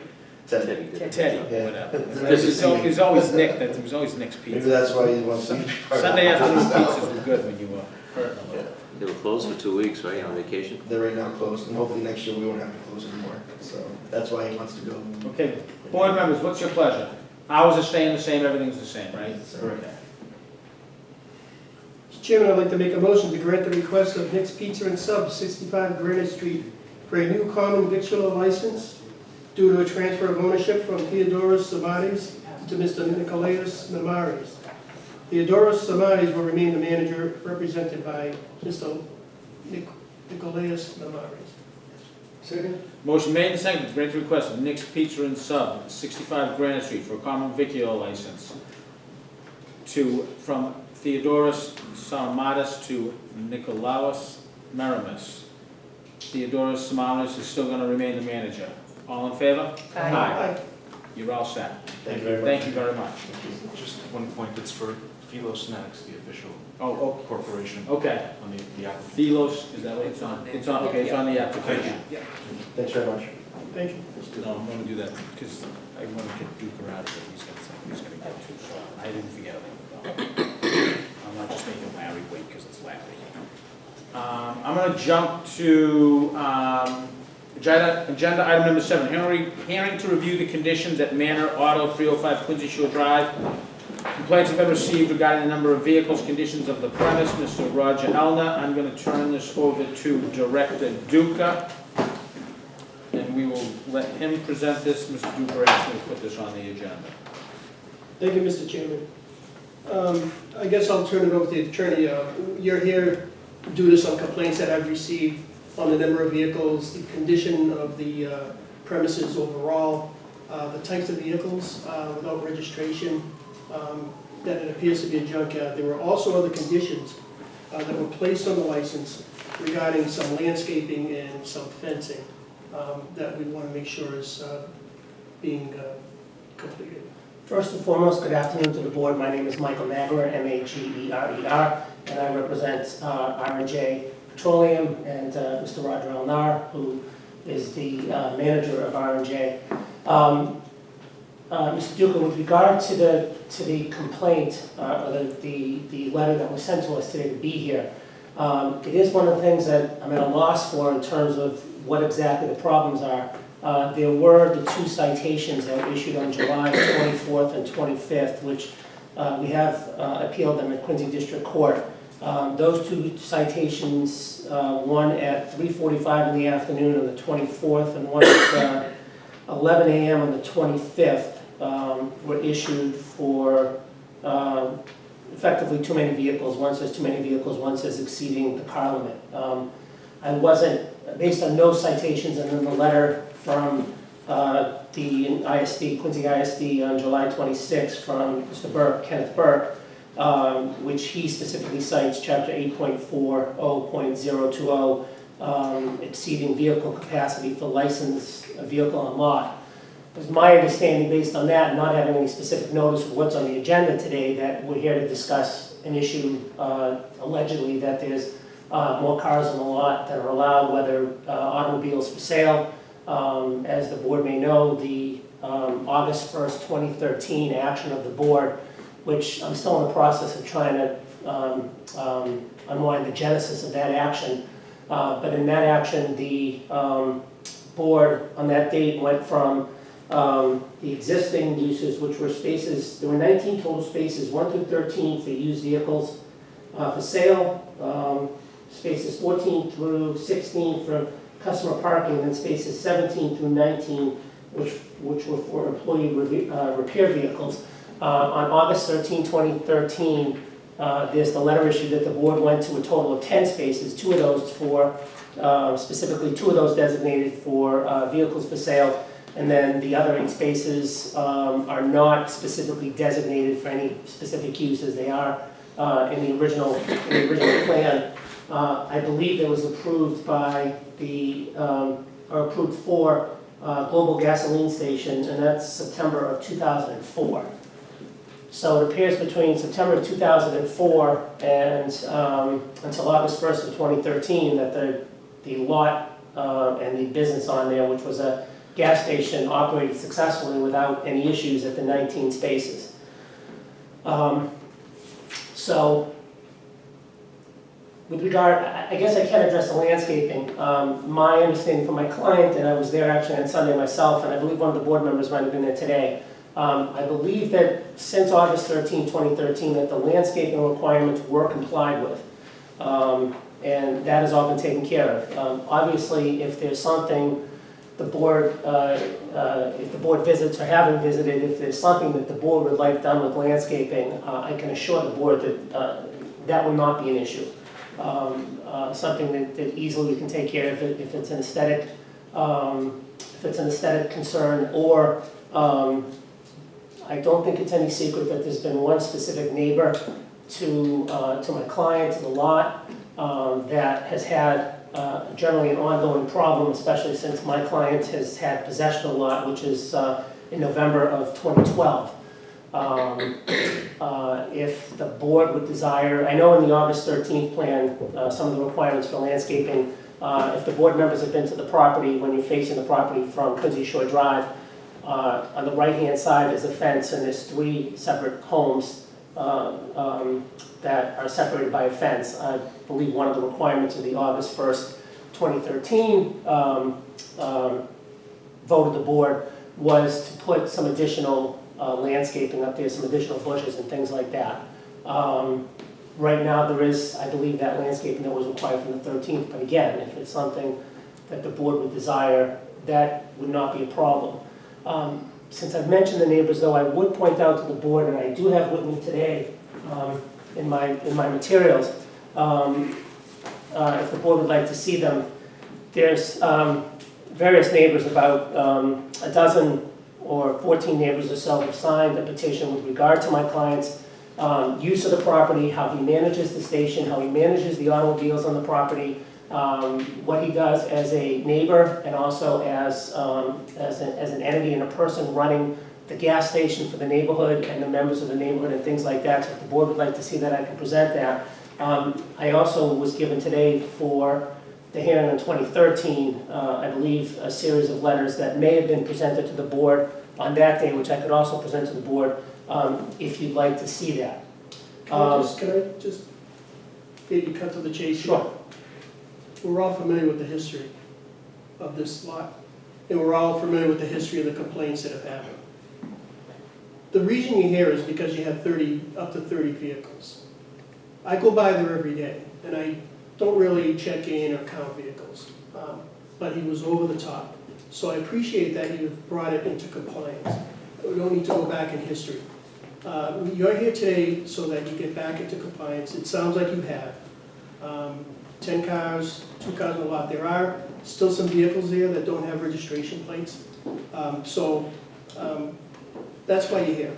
Speaker 5: Teddy did.
Speaker 1: Teddy,
Speaker 13: Yeah.
Speaker 1: whatever.
Speaker 13: It's
Speaker 1: It was always Nick, it was always Nick's
Speaker 13: Maybe
Speaker 1: pizza.
Speaker 13: that's why he wants to be part of
Speaker 1: Sunday
Speaker 13: it.
Speaker 1: afternoon pizzas were good when you were hurting a little.
Speaker 5: They were closed for 2 weeks, right, on vacation?
Speaker 13: They're right now closed, and hopefully next year we won't have to close anymore, so that's why he wants to go.
Speaker 1: Okay, board members, what's your pleasure? Hours are staying the same, everything's the same, right?
Speaker 13: So-
Speaker 1: Okay.
Speaker 3: Mr. Chairman, I'd like to make a motion to grant the request of Nick's Pizza and Sub, 65 Granite Street, for a new common victular license due to a transfer of ownership from Theodoros Samatis to Mr. Nikolaos Mamaris. Theodoros Samatis will remain the manager, represented by Mr. Nikolaos Mamaris. Second?
Speaker 1: Motion made and seconded to grant the request of Nick's Pizza and Sub, 65 Granite Street, for a common vicular license from Theodoros Sarmatis to Nikolaos Meramis. Theodoros Sarmatis is still going to remain the manager. All in favor?
Speaker 8: Aye.
Speaker 1: You're all set.
Speaker 13: Thank you very much.
Speaker 1: Thank you very much.
Speaker 14: Just one point, it's for Philo Snacks, the official
Speaker 1: Oh,
Speaker 14: corporation
Speaker 1: okay.
Speaker 14: on the application.
Speaker 1: Philos, is that what it's on? It's on, okay, it's on the application.
Speaker 13: Thanks very much.
Speaker 3: Thank you.
Speaker 1: No, I'm gonna do that, because I wanna get Duke out of it, he's got something he's gonna get to, so I didn't forget about it. I'm not just making Larry wait, because it's Larry. I'm gonna jump to, agenda item number 7, hearing to review the conditions at Manor Auto, 305 Quincy Shore Drive. Complaints have been received regarding the number of vehicles, conditions of the premise. Mr. Roger Elna, I'm going to turn this over to Director Duca, and we will let him present this. Mr. Duca asked me to put this on the agenda.
Speaker 3: Thank you, Mr. Chairman. I guess I'll turn it over to the attorney. You're here due to some complaints that I've received on the number of vehicles, the condition of the premises overall, the types of vehicles without registration, that it appears to be a junkyard. There were also other conditions that were placed on the license regarding some landscaping and some fencing that we want to make sure is being completed.
Speaker 15: First and foremost, good afternoon to the board. My name is Michael Magerer, M-A-G-E-R-E-R, and I represent R&J Petroleum and Mr. Roger Elnar, who is the manager of R&J. Mr. Duca, with regard to the complaint, or the letter that was sent to us today to be here, it is one of the things that I'm at a loss for in terms of what exactly the problems are. There were the 2 citations that were issued on July 24th and 25th, which we have appealed them at Quincy District Court. Those 2 citations, one at 3:45 in the afternoon on the 24th and one at 11 a.m. on the 25th, were issued for effectively too many vehicles. One says too many vehicles, one says exceeding the car limit. I wasn't, based on no citations, and then the letter from the ISD, Quincy ISD on July 26th from Mr. Burke, Kenneth Burke, which he specifically cites chapter 8.40.020, exceeding vehicle capacity for licensed vehicle on lot. It was my understanding, based on that, not having any specific notice of what's on the agenda today, that we're here to discuss an issue allegedly that there's more cars on the lot that are allowed, whether automobiles for sale. As the board may know, the August 1st, 2013 action of the board, which I'm still in the process of trying to unwind the genesis of that action. But in that action, the board on that date went from the existing uses, which were spaces, there were 19 total spaces, 1 through 13 for used vehicles for sale, spaces 14 through 16 for customer parking, and then spaces 17 through 19, which were for employee repair vehicles. On August 13, 2013, there's the letter issue that the board went to a total of 10 spaces, 2 of those for, specifically 2 of those designated for vehicles for sale, and then the other 8 spaces are not specifically designated for any specific use as they are in the original plan. I believe it was approved by the, or approved for Global Gasoline Station, and that's September of 2004. So it appears between September of 2004 and until August 1st of 2013 that the lot and the business on there, which was a gas station, operated successfully without any issues at the 19 spaces. So with regard, I guess I can address the landscaping. My understanding from my client, and I was there actually on Sunday myself, and I believe one of the board members might have been there today. I believe that since August 13, 2013, that the landscaping requirements were complied with. And that has all been taken care of. Obviously, if there's something the board, if the board visits or haven't visited, if there's something that the board would like done with landscaping, I can assure the board that that will not be an issue. Something that easily we can take care of if it's an aesthetic if it's an aesthetic concern, or I don't think it's any secret that there's been one specific neighbor to my client, to the lot, that has had generally an ongoing problem, especially since my client has had possession of the lot, which is in November of 2012. If the board would desire, I know in the August 13th plan, some of the requirements for landscaping, if the board members have been to the property, when you're facing the property from Quincy Shore Drive, on the right-hand side is a fence, and there's 3 separate homes that are separated by a fence. I believe one of the requirements of the August 1st, 2013 vote of the board was to put some additional landscaping up there, some additional bushes and things like that. Right now there is, I believe, that landscaping that was required from the 13th, but again, if it's something that the board would desire, that would not be a problem. Since I've mentioned the neighbors, though, I would point out to the board, and I do have with me today in my materials, if the board would like to see them, there's various neighbors, about a dozen or 14 neighbors or so have signed a petition with regard to my client's use of the property, how he manages the station, how he manages the automobiles on the property, what he does as a neighbor, and also as an entity and a person running the gas station for the neighborhood and the members of the neighborhood and things like that. So if the board would like to see that, I can present that. I also was given today for the hearing in 2013, I believe, a series of letters that may have been presented to the board on that day, which I could also present to the board if you'd like to see that.
Speaker 3: Can I just maybe cut to the chase?
Speaker 15: Sure.
Speaker 3: We're all familiar with the history of this lot, and we're all familiar with the history of the complaints that have happened. The reason you're here is because you have up to 30 vehicles. I go by there every day, and I don't really check in or count vehicles, but he was over the top. So I appreciate that you've brought it into compliance. We don't need to go back in history. You're here today so that you get back into compliance. It sounds like you have. 10 cars, 2 cars in the lot. There are still some vehicles there that don't have registration plates. That's why you're here.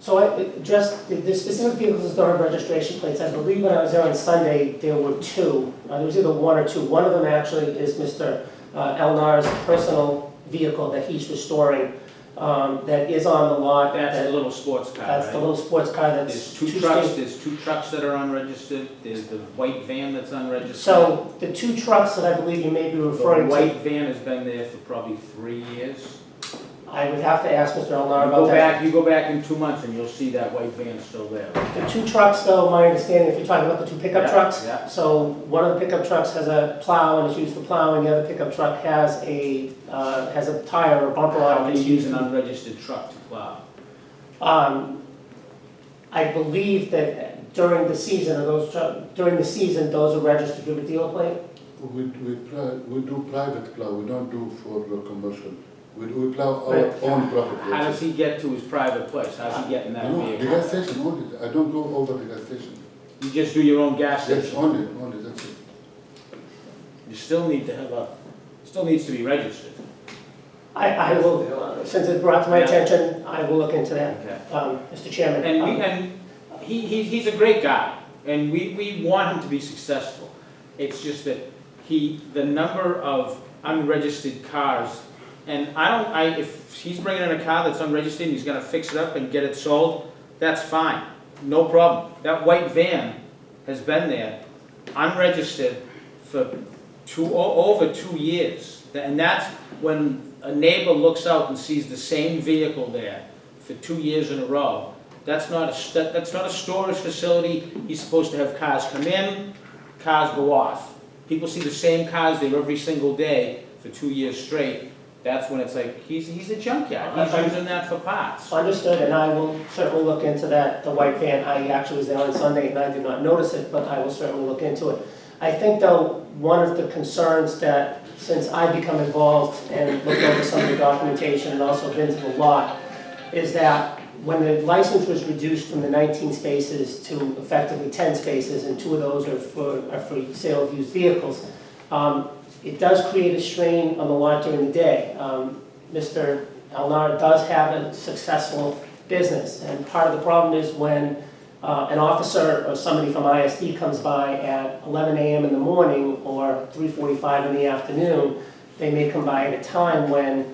Speaker 15: So I just, the specific vehicles that don't have registration plates, I believe when I was there on Sunday, there were 2. There was either 1 or 2. One of them actually is Mr. Elnar's personal vehicle that he's restoring, that is on the lot.
Speaker 1: That's the little sports car,
Speaker 15: That's the little sports car that's...
Speaker 1: There's two trucks that are unregistered, there's the white van that's unregistered.
Speaker 15: So the 2 trucks that I believe you may be referring
Speaker 1: The
Speaker 15: to...
Speaker 1: white van has been there for probably 3 years.
Speaker 15: I would have to ask Mr. Elnar about that.
Speaker 1: You go back in 2 months and you'll see that white van still there.
Speaker 15: The 2 trucks, though, my understanding, if you're talking about the 2 pickup trucks,
Speaker 1: Yeah.
Speaker 15: so one of the pickup trucks has a plow and is used for plowing, the other pickup truck has a tire or bumper on
Speaker 1: How
Speaker 15: it.
Speaker 1: do you use an unregistered truck to plow?
Speaker 15: I believe that during the season, those are registered with a dealer plate.
Speaker 16: We do private plow, we don't do for commercial. We plow our
Speaker 15: Right.
Speaker 16: own property.
Speaker 1: How does he get to his private place? How's he getting that
Speaker 16: No, the
Speaker 1: vehicle?
Speaker 16: gas station only, I don't go over the gas station.
Speaker 1: You just do your own gas
Speaker 16: Yes,
Speaker 1: station?
Speaker 16: only, that's it.
Speaker 1: You still need to have still needs to be registered.
Speaker 15: I will, since it brought to my
Speaker 1: Yeah.
Speaker 15: attention, I will look into that,
Speaker 1: Okay.
Speaker 15: Mr. Chairman.
Speaker 1: And he's a great guy, and we want him to be successful. It's just that the number of unregistered cars, and if he's bringing in a car that's unregistered and he's gonna fix it up and get it sold, that's fine, no problem. That white van has been there, unregistered, for over 2 years. And that's when a neighbor looks out and sees the same vehicle there for 2 years in a row. That's not a storage facility. He's supposed to have cars come in, cars go off. People see the same cars there every single day for 2 years straight. That's when it's like, he's a junkyard. He's using that for parts.
Speaker 15: Understood, and I will certainly look into that, the white van. I actually was there on Sunday and I did not notice it, but I will certainly look into it. I think, though, one of the concerns that, since I become involved and looked over some of the documentation and also been to the lot, is that when the license was reduced from the 19 spaces to effectively 10 spaces, and 2 of those are for sale of used vehicles, it does create a strain on the lot during the day. Mr. Elnar does have a successful business, and part of the problem is when an officer or somebody from ISD comes by at 11 a.m. in the morning or 3:45 in the afternoon, they may come by at a time when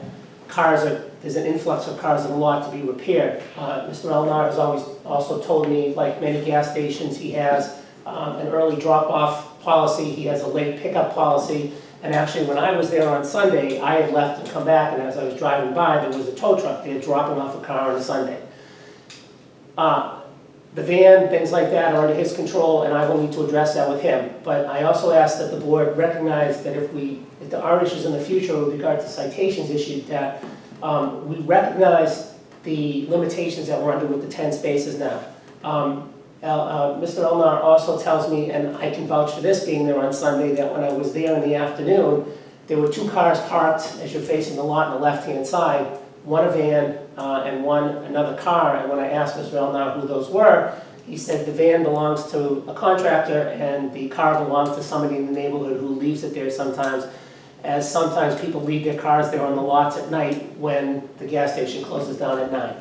Speaker 15: there's an influx of cars in the lot to be repaired. Mr. Elnar has always also told me, like many gas stations, he has an early drop-off policy, he has a late pickup policy, and actually when I was there on Sunday, I had left and come back, and as I was driving by, there was a tow truck there dropping off a car on a Sunday. The van, things like that are under his control, and I will need to address that with him. But I also ask that the board recognize that if there are issues in the future with regard to citations issued, that we recognize the limitations that we're under with the 10 spaces now. Mr. Elnar also tells me, and I can vouch for this being there on Sunday, that when I was there in the afternoon, there were 2 cars parked as you're facing the lot on the left-hand side, one a van and one another car. And when I asked Mr. Elnar who those were, he said the van belongs to a contractor and the car belongs to somebody in the neighborhood who leaves it there sometimes, as sometimes people leave their cars there on the lots at night when the gas station closes down at 9.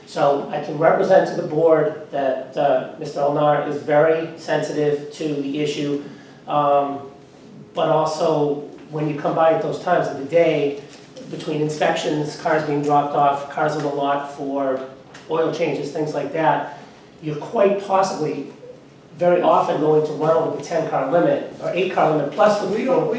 Speaker 15: So I can represent to the board that Mr. Elnar is very sensitive to the issue, but also when you come by at those times of the day, between inspections, cars being dropped off, cars on the lot for oil changes, things like that, you're quite possibly very often going to run over the 10-car limit, or 8-car limit, plus the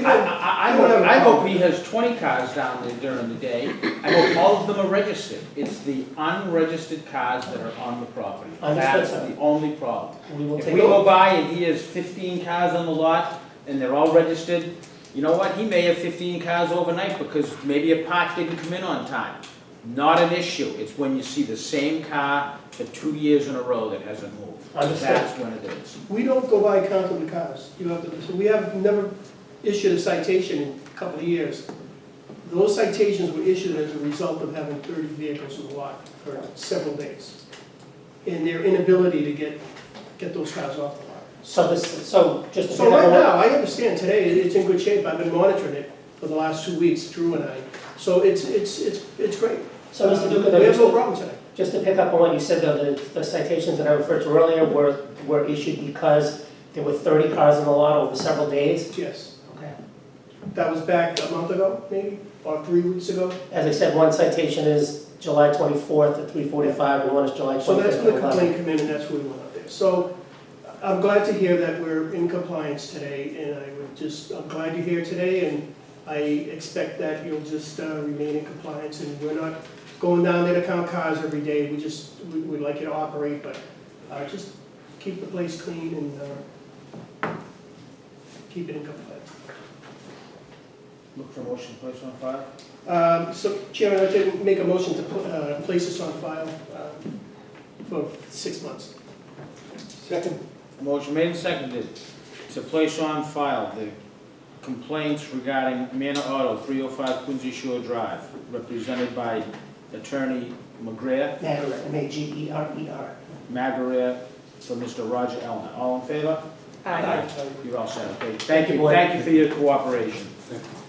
Speaker 1: I hope he has 20 cars down there during the day. I hope all of them are registered. It's the unregistered cars that are on the property. That's the only problem. If we go by and he has 15 cars on the lot, and they're all registered, you know what, he may have 15 cars overnight because maybe a part didn't come in on time. Not an issue. It's when you see the same car for 2 years in a row that hasn't moved.
Speaker 3: Understood.
Speaker 1: That's when it is.
Speaker 3: We don't go by counting the cars. So we have never issued a citation in a couple of years. Those citations were issued as a result of having 30 vehicles in the lot for several days, and their inability to get those cars off the lot.
Speaker 15: So
Speaker 3: right now, I understand today, it's in good shape. I've been monitoring it for the last 2 weeks, Drew and I. So it's great.
Speaker 15: So Mr. Duca,
Speaker 3: we have no problem today.
Speaker 15: Just to pick up on what you said, though, the citations that I referred to earlier were issued because there were 30 cars in the lot over several days?
Speaker 3: Yes.
Speaker 15: Okay.
Speaker 3: That was back a month ago, maybe, or 3 weeks ago.
Speaker 15: As I said, one citation is July 24th at 3:45, and one is July 25th
Speaker 3: So that's
Speaker 15: at
Speaker 3: when the
Speaker 15: 11.
Speaker 3: complaint came in, and that's where we went up there. So I'm glad to hear that we're in compliance today, and I'm glad you're here today, and I expect that you'll just remain in compliance, and we're not going down there to count cars every day. We'd like you to operate, but just keep the place clean and keep it in compliance.
Speaker 1: Look for motion to place on file.
Speaker 3: So Chairman, I'd like to make a motion to place this on file for 6 months.
Speaker 6: Second.
Speaker 1: Motion made and seconded to place on file the complaints regarding Manor Auto, 305 Quincy Shore Drive, represented by Attorney McGrath.
Speaker 15: Magerer, M-A-G-E-R-E-R.
Speaker 1: Magerer for Mr. Roger Elner. All in favor?
Speaker 8: Aye.
Speaker 1: You're all set, okay. Thank you for your cooperation.
Speaker 6: Thank you.